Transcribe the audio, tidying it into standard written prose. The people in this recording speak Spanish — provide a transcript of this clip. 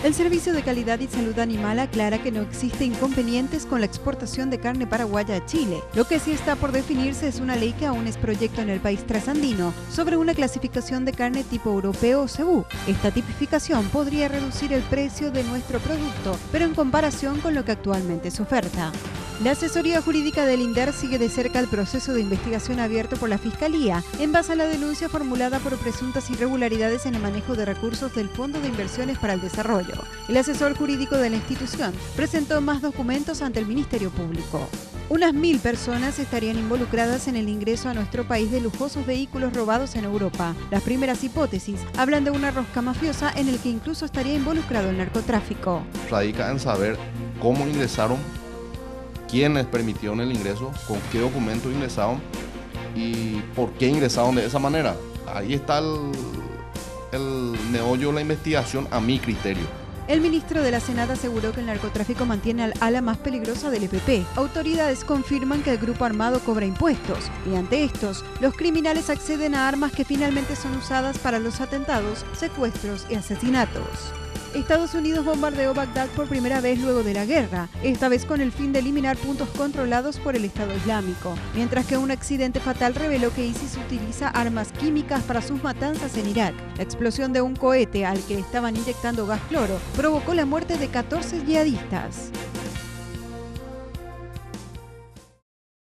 El Servicio de Calidad y Salud Animal aclara que no existe inconvenientes con la exportación de carne paraguaya a Chile. Lo que sí está por definirse es una ley que aún es proyecto en el país trasandino sobre una clasificación de carne tipo europeo o cebú. Esta tipificación podría reducir el precio de nuestro producto, pero en comparación con lo que actualmente se oferta. La asesoría jurídica del INDER sigue de cerca el proceso de investigación abierto por la Fiscalía en base a la denuncia formulada por presuntas irregularidades en el manejo de recursos del Fondo de Inversiones para el Desarrollo. El asesor jurídico de la institución presentó más documentos ante el Ministerio Público. Unas 1000 personas estarían involucradas en el ingreso a nuestro país de lujosos vehículos robados en Europa. Las primeras hipótesis hablan de una rosca mafiosa en el que incluso estaría involucrado el narcotráfico. Radica en saber cómo ingresaron, quiénes permitieron el ingreso, con qué documentos ingresaron y por qué ingresaron de esa manera. Ahí está el meollo de la investigación a mi criterio. El ministro de la Senat aseguró que el narcotráfico mantiene al ala más peligrosa del EPP. Autoridades confirman que el grupo armado cobra impuestos. Mediante estos, los criminales acceden a armas que finalmente son usadas para los atentados, secuestros y asesinatos. Estados Unidos bombardeó Bagdad por primera vez luego de la guerra, esta vez con el fin de eliminar puntos controlados por el Estado Islámico, mientras que un accidente fatal reveló que ISIS utiliza armas químicas para sus matanzas en Irak. La explosión de un cohete al que estaban inyectando gas cloro provocó la muerte de 14 yihadistas.